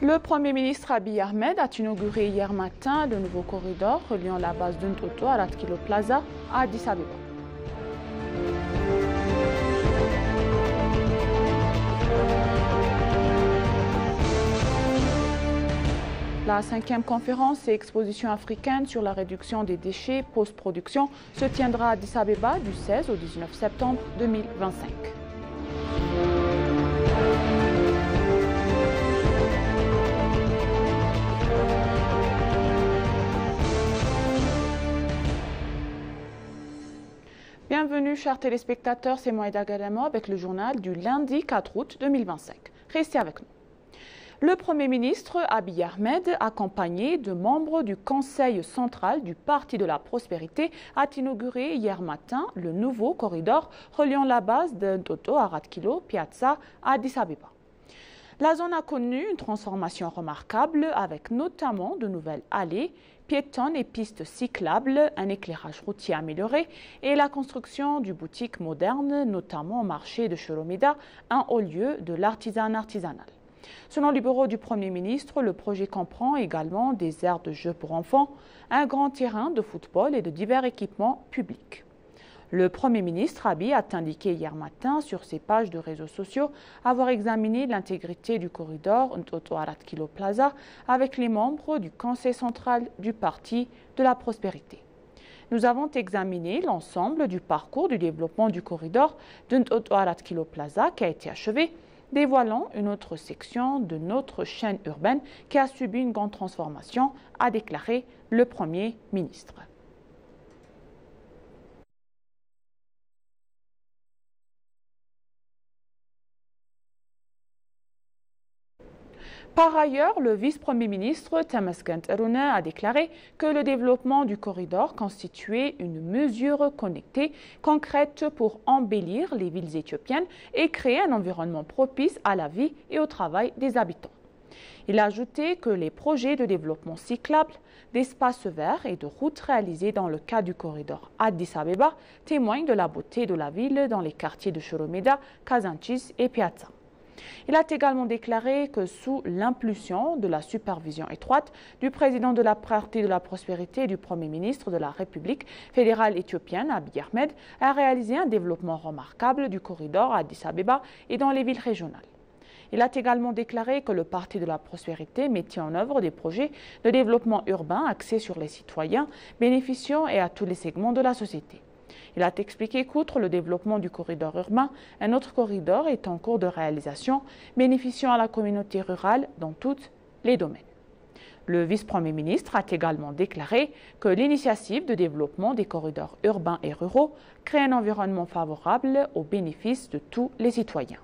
Le Premier ministre Abiy Ahmed a inauguré hier matin le nouveau corridor reliant la base d'Ntoto à Arat Kilo Plaza à Addis Abeba. La 5e conférence et exposition africaine sur la réduction des déchets post-production se tiendra à Addis Abeba du 16 au 19 septembre 2025. Bienvenue chers téléspectateurs, c'est Moïda Gadamo avec le journal du lundi 4 août 2025. Restez avec nous. Le Premier ministre Abiy Ahmed, accompagné de membres du Conseil central du Parti de la Prospérité, a inauguré hier matin le nouveau corridor reliant la base d'Ntoto à Arat Kilo Piazza à Addis Abeba. La zone a connu une transformation remarquable avec notamment de nouvelles allées, piétonnes et pistes cyclables, un éclairage routier amélioré et la construction du boutique moderne, notamment au marché de Choromida, un haut lieu de l'artisanat artisanal. Selon le bureau du Premier ministre, le projet comprend également des aires de jeux pour enfants, un grand terrain de football et de divers équipements publics. Le Premier ministre Abiy a indiqué hier matin sur ses pages de réseaux sociaux avoir examiné l'intégrité du corridor Ntoto Arat Kilo Plaza avec les membres du Conseil central du Parti de la Prospérité. Nous avons examiné l'ensemble du parcours du développement du corridor de Ntoto Arat Kilo Plaza qui a été achevé, dévoilant une autre section de notre chaîne urbaine qui a subi une grande transformation, a déclaré le Premier ministre. Par ailleurs, le vice-premier ministre Temesgen Erune a déclaré que le développement du corridor constituait une mesure connectée, concrète pour embellir les villes éthiopiennes et créer un environnement propice à la vie et au travail des habitants. Il a ajouté que les projets de développement cyclable, d'espaces verts et de routes réalisés dans le cadre du corridor Addis Abeba témoignent de la beauté de la ville dans les quartiers de Choromeda, Kazanchis et Piazza. Il a également déclaré que sous l'impulsion de la supervision étroite du président de la Parti de la Prospérité et du Premier ministre de la République fédérale éthiopienne, Abiy Ahmed, a réalisé un développement remarquable du corridor à Addis Abeba et dans les villes régionales. Il a également déclaré que le Parti de la Prospérité mettait en œuvre des projets de développement urbain axés sur les citoyens, bénéficiant et à tous les segments de la société. Il a expliqué qu'outre le développement du corridor urbain, un autre corridor est en cours de réalisation, bénéficiant à la communauté rurale dans tous les domaines. Le vice-premier ministre a également déclaré que l'initiative de développement des corridors urbains et ruraux crée un environnement favorable au bénéfice de tous les citoyens.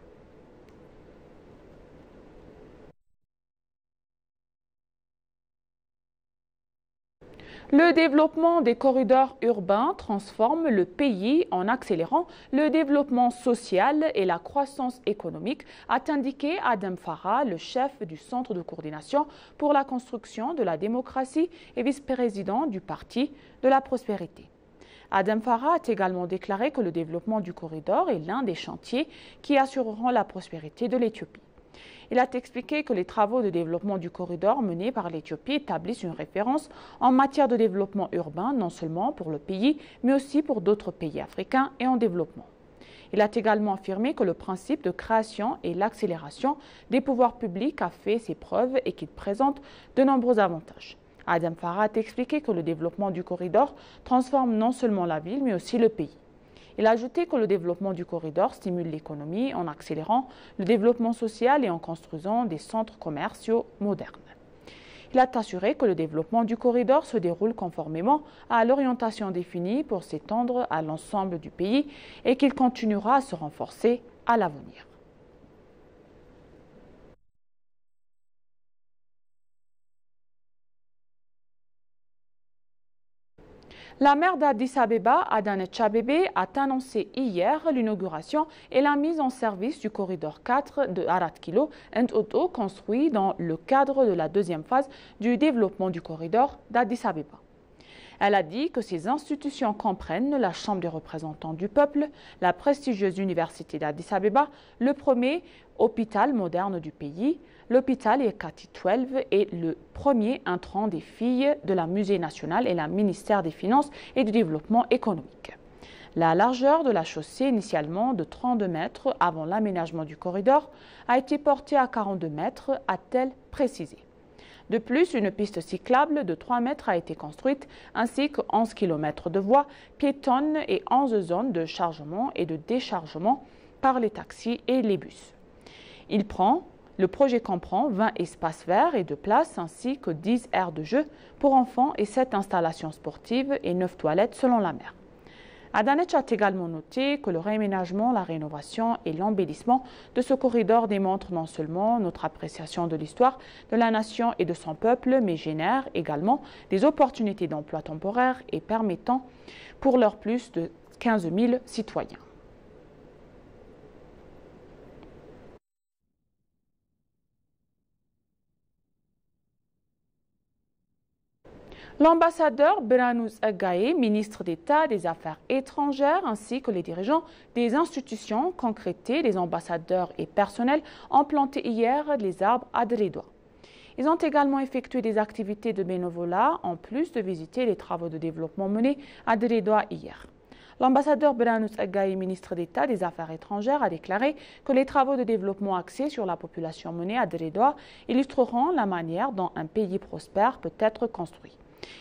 Le développement des corridors urbains transforme le pays en accélérant le développement social et la croissance économique, a indiqué Adem Farah, le chef du Centre de coordination pour la construction de la démocratie et vice-président du Parti de la Prospérité. Adem Farah a également déclaré que le développement du corridor est l'un des chantiers qui assureront la prospérité de l'Éthiopie. Il a expliqué que les travaux de développement du corridor menés par l'Éthiopie établissent une référence en matière de développement urbain, non seulement pour le pays, mais aussi pour d'autres pays africains et en développement. Il a également affirmé que le principe de création et l'accélération des pouvoirs publics a fait ses preuves et qu'il présente de nombreux avantages. Adem Farah a expliqué que le développement du corridor transforme non seulement la ville, mais aussi le pays. Il a ajouté que le développement du corridor stimule l'économie en accélérant le développement social et en construisant des centres commerciaux modernes. Il a assuré que le développement du corridor se déroule conformément à l'orientation définie pour s'étendre à l'ensemble du pays et qu'il continuera à se renforcer à l'avenir. La maire d'Addis Abeba, Adanet Chabebe, a annoncé hier l'inauguration et la mise en service du corridor 4 de Arat Kilo, Ntoto, construit dans le cadre de la deuxième phase du développement du corridor d'Addis Abeba. Elle a dit que ces institutions comprennent la Chambre des représentants du peuple, la prestigieuse université d'Addis Abeba, le premier hôpital moderne du pays, l'hôpital Ekati 12 et le premier intrant des filles de la Musée national et le ministère des Finances et du Développement économique. La largeur de la chaussée, initialement de 32 mètres avant l'aménagement du corridor, a été portée à 42 mètres, a-t-elle précisé. De plus, une piste cyclable de 3 mètres a été construite, ainsi que 11 km de voies piétonnes et 11 zones de chargement et de déchargement par les taxis et les bus. Le projet comprend 20 espaces verts et de place, ainsi que 10 aires de jeu pour enfants et 7 installations sportives et 9 toilettes selon la maire. Adanech a également noté que le réaménagement, la rénovation et l'embellissement de ce corridor démontrent non seulement notre appréciation de l'histoire de la nation et de son peuple, mais génèrent également des opportunités d'emploi temporaires et permettant pour leur plus de 15 000 citoyens. L'ambassadeur Beranous Agaye, ministre d'État des Affaires étrangères, ainsi que les dirigeants des institutions concrétées, les ambassadeurs et personnels ont planté hier les arbres à Dredwa. Ils ont également effectué des activités de bénévolat, en plus de visiter les travaux de développement menés à Dredwa hier. L'ambassadeur Beranous Agaye, ministre d'État des Affaires étrangères, a déclaré que les travaux de développement axés sur la population menés à Dredwa illustreront la manière dont un pays prospère peut être construit.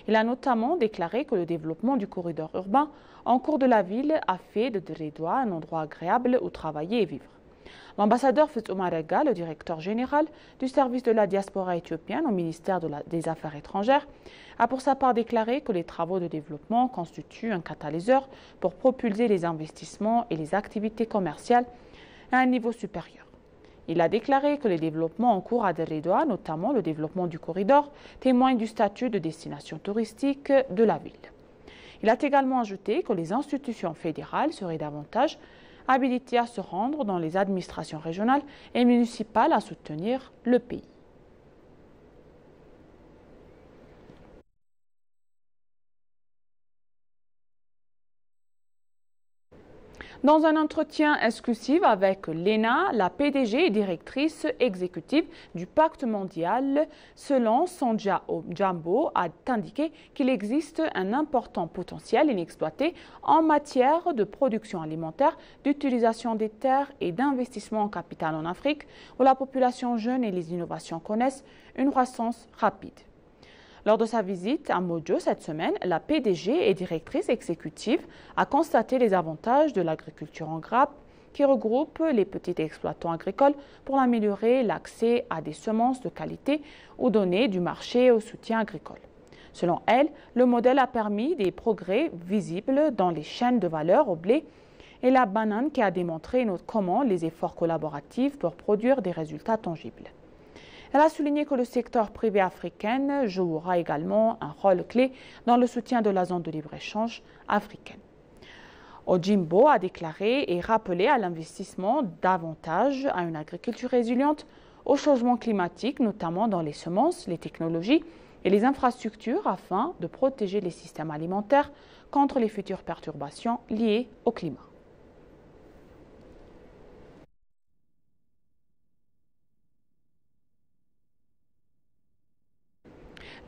Il a notamment déclaré que le développement du corridor urbain en cours de la ville a fait de Dredwa un endroit agréable où travailler et vivre. L'ambassadeur Fouad Oumar, le directeur général du service de la diaspora éthiopienne au ministère des Affaires étrangères, a pour sa part déclaré que les travaux de développement constituent un catalyseur pour propulser les investissements et les activités commerciales à un niveau supérieur. Il a déclaré que les développements en cours à Dredwa, notamment le développement du corridor, témoignent du statut de destination touristique de la ville. Il a également ajouté que les institutions fédérales seraient davantage habilitées à se rendre dans les administrations régionales et municipales à soutenir le pays. Dans un entretien exclusif avec l'ENA, la PDG et directrice exécutive du Pacte mondial, selon Sonja Jambo, a indiqué qu'il existe un important potentiel inexploité en matière de production alimentaire, d'utilisation des terres et d'investissement en capital en Afrique, où la population jeune et les innovations connaissent une croissance rapide. Lors de sa visite à Mojo cette semaine, la PDG et directrice exécutive a constaté les avantages de l'agriculture en grappe qui regroupe les petits exploitants agricoles pour améliorer l'accès à des semences de qualité ou donner du marché au soutien agricole. Selon elle, le modèle a permis des progrès visibles dans les chaînes de valeur au blé et la banane qui a démontré comment les efforts collaboratifs peuvent produire des résultats tangibles. Elle a souligné que le secteur privé africain jouera également un rôle clé dans le soutien de la zone de libre-échange africaine. Ojimbo a déclaré et rappelé à l'investissement davantage à une agriculture résiliente au changement climatique, notamment dans les semences, les technologies et les infrastructures afin de protéger les systèmes alimentaires contre les futures perturbations liées au climat.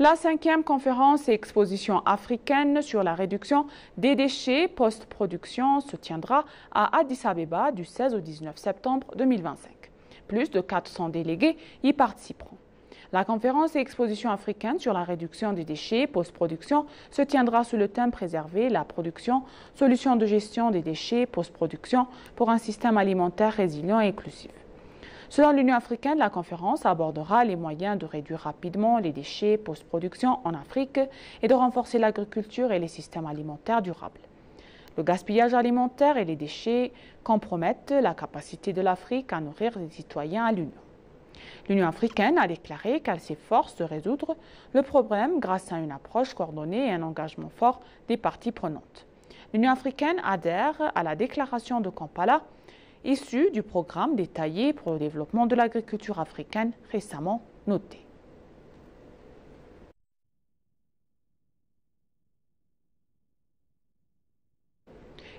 La 5e conférence et exposition africaine sur la réduction des déchets post-production se tiendra à Addis Abeba du 16 au 19 septembre 2025. Plus de 400 délégués y participeront. La conférence et exposition africaine sur la réduction des déchets post-production se tiendra sous le thème « Préserver la production, solutions de gestion des déchets post-production pour un système alimentaire résilient et inclusif ». Selon l'Union africaine, la conférence abordera les moyens de réduire rapidement les déchets post-production en Afrique et de renforcer l'agriculture et les systèmes alimentaires durables. Le gaspillage alimentaire et les déchets compromettent la capacité de l'Afrique à nourrir les citoyens à l'Union. L'Union africaine a déclaré qu'elle s'efforce de résoudre le problème grâce à une approche coordonnée et un engagement fort des parties prenantes. L'Union africaine adhère à la déclaration de Kampala issu du programme détaillé pour le développement de l'agriculture africaine récemment noté.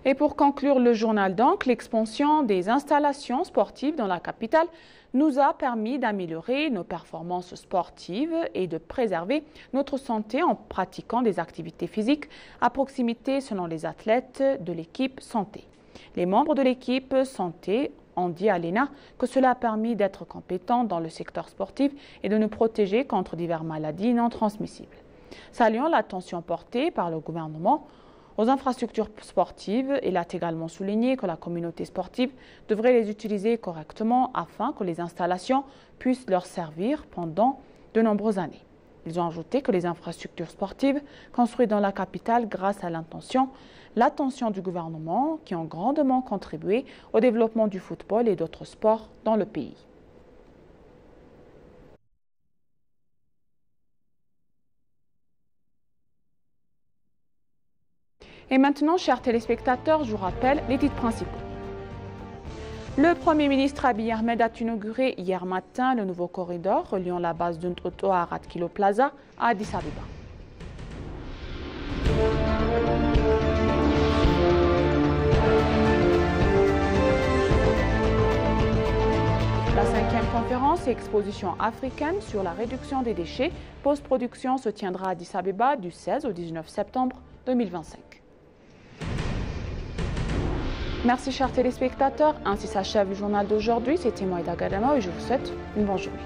Et pour conclure le journal donc, l'expansion des installations sportives dans la capitale nous a permis d'améliorer nos performances sportives et de préserver notre santé en pratiquant des activités physiques à proximité selon les athlètes de l'équipe santé. Les membres de l'équipe santé ont dit à l'ENA que cela a permis d'être compétents dans le secteur sportif et de nous protéger contre diverses maladies non transmissibles. Saluant l'attention portée par le gouvernement aux infrastructures sportives, il a également souligné que la communauté sportive devrait les utiliser correctement afin que les installations puissent leur servir pendant de nombreuses années. Ils ont ajouté que les infrastructures sportives construites dans la capitale grâce à l'attention du gouvernement qui ont grandement contribué au développement du football et d'autres sports dans le pays. Et maintenant, chers téléspectateurs, je vous rappelle les titres principaux. Le Premier ministre Abiy Ahmed a inauguré hier matin le nouveau corridor reliant la base d'Untoto à Arat Kilo Plaza à Addis Abeba. La 5e conférence et exposition africaine sur la réduction des déchets post-production se tiendra à Addis Abeba du 16 au 19 septembre 2025. Merci chers téléspectateurs, ainsi s'achève le journal d'aujourd'hui. C'était Maïda Gadama et je vous souhaite une bonne journée.